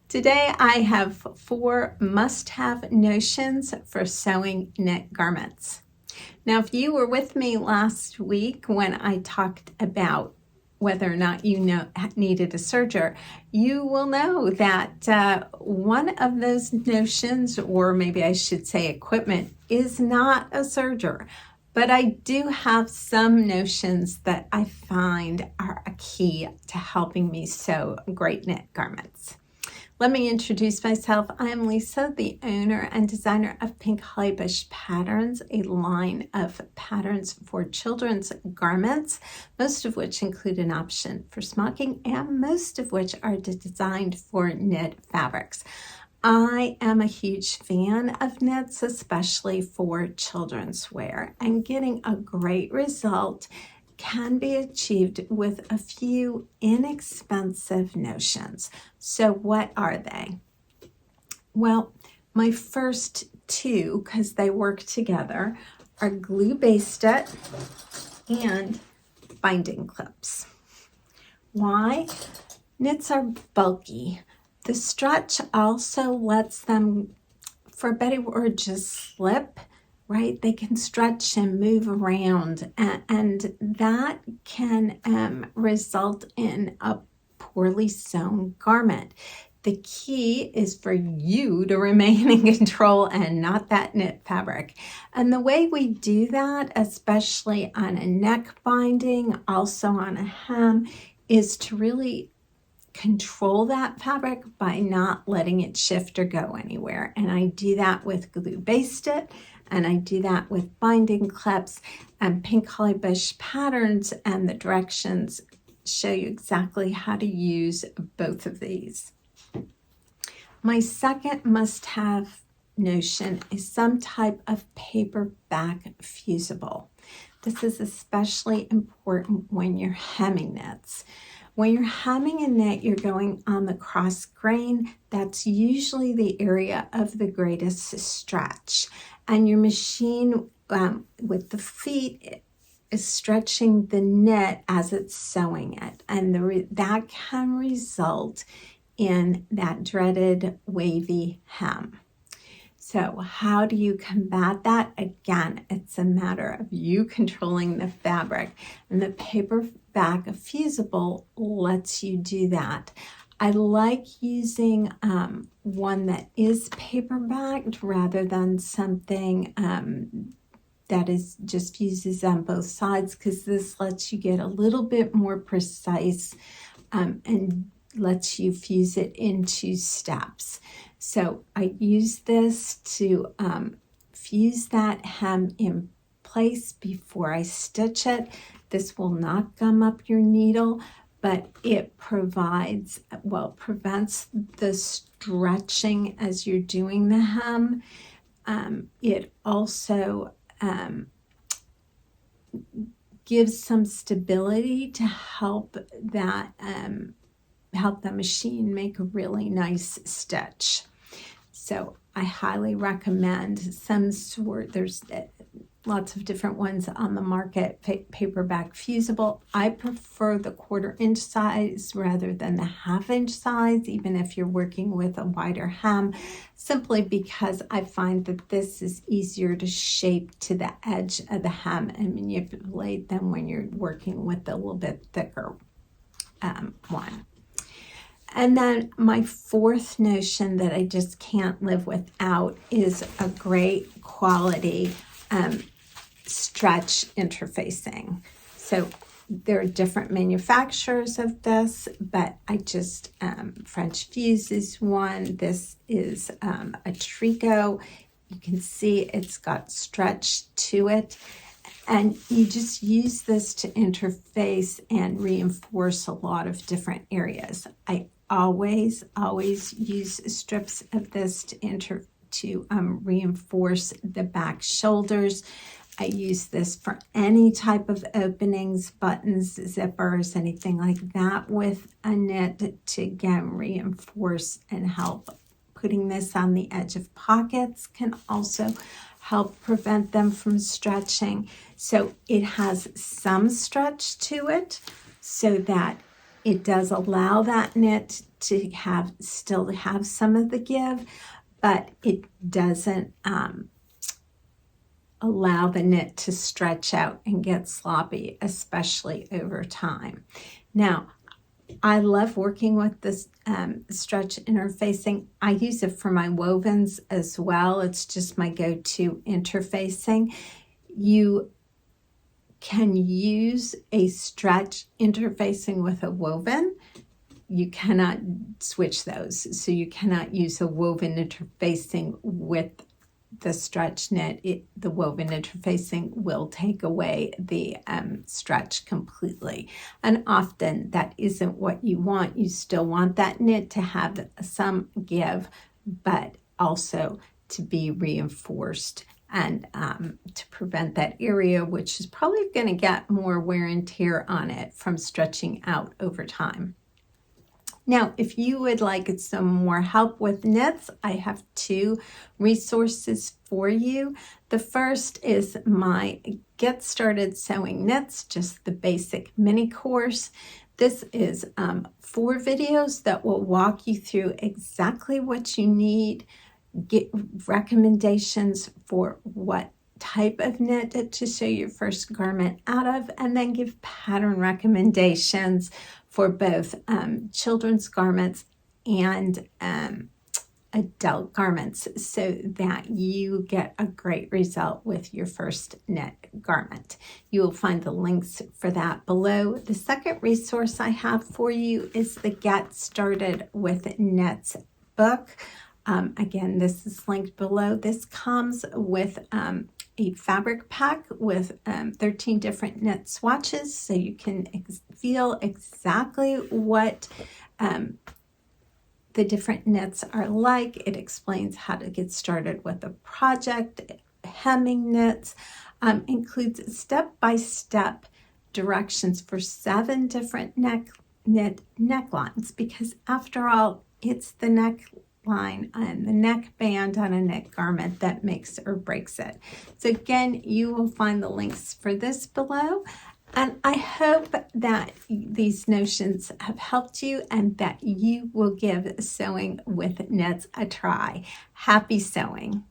Today I have 4 must-have notions for sewing knit garments. Now, if you were with me last week when I talked about whether or not you needed a serger, you will know that one of those notions, or maybe I should say equipment, is not a serger. But I do have some notions that I find are a key to helping me sew great knit garments. Let me introduce myself. I am Lisa, the owner and designer of Pink Holly Bush Patterns, a line of patterns for children's garments, most of which include an option for smocking and most of which are designed for knit fabrics. I am a huge fan of knits, especially for children's wear, and getting a great result can be achieved with a few inexpensive notions. So what are they? Well, my first two, because they work together, are glue basted and binding clips. Why? Knits are bulky. The stretch also lets them, for a better word, just slip. Right? They can stretch and move around, and that can result in a poorly sewn garment. The key is for you to remain in control and not that knit fabric. And the way we do that, especially on a neck binding, also on a hem, is to really control that fabric by not letting it shift or go anywhere. And I do that with glue basted, and I do that with binding clips, and Pink Holly Bush Patterns and the directions show you exactly how to use both of these. My second must-have notion is some type of paperback fusible. This is especially important when you're hemming knits. When you're hemming a knit, you're going on the cross grain. That's usually the area of the greatest stretch. And your machine with the feet is stretching the knit as it's sewing it. And that can result in that dreaded wavy hem. So how do you combat that? Again, it's a matter of you controlling the fabric, and the paperback fusible lets you do that. I like using one that is paperbacked rather than something that is just fuses on both sides, because this lets you get a little bit more precise and lets you fuse it in 2 steps. So I use this to fuse that hem in place before I stitch it. This will not gum up your needle, but it prevents the stretching as you're doing the hem. It also gives some stability to help the machine make a really nice stitch. So I highly recommend there's lots of different ones on the market, paperback fusible. I prefer the 1/4 inch size rather than the 1/2 inch size, even if you're working with a wider hem, simply because I find that this is easier to shape to the edge of the hem and manipulate than when you're working with a little bit thicker one. And then my 4th notion that I just can't live without is a great quality stretch interfacing. So there are different manufacturers of this, but I just, French Fuse is one. This is a Tricot. You can see it's got stretch to it. And you just use this to interface and reinforce a lot of different areas. I always use strips of this to reinforce the back shoulders. I use this for any type of openings, buttons, zippers, anything like that with a knit to again reinforce and help. Putting this on the edge of pockets can also help prevent them from stretching. So it has some stretch to it so that It does allow that knit to still have some of the give, but it doesn't allow the knit to stretch out and get sloppy, especially over time. Now, I love working with this stretch interfacing. I use it for my wovens as well. It's just my go-to interfacing. You can use a stretch interfacing with a woven. You cannot switch those. So you cannot use a woven interfacing with the stretch knit. The woven interfacing will take away the stretch completely. And often that isn't what you want. You still want that knit to have some give, but also to be reinforced and to prevent that area, which is probably going to get more wear and tear on it from stretching out over time. Now, if you would like some more help with knits, I have 2 resources for you. The first is my Get Started Sewing Knits, just the basic mini course. This is 4 videos that will walk you through exactly what you need, get recommendations for what type of knit to sew your first garment out of, and then give pattern recommendations for both children's garments and adult garments so that you get a great result with your first knit garment. You will find the links for that below. The second resource I have for you is the Get Started with Knits book. Again, this is linked below. This comes with a fabric pack with 13 different knit swatches, so you can feel exactly what the different knits are like. It explains how to get started with a project, hemming knits, includes step-by-step directions for 7 different knit necklines, because after all, it's the neckline and the neckband on a knit garment that makes or breaks it. So again, you will find the links for this below. And I hope that these notions have helped you and that you will give sewing with knits a try. Happy sewing!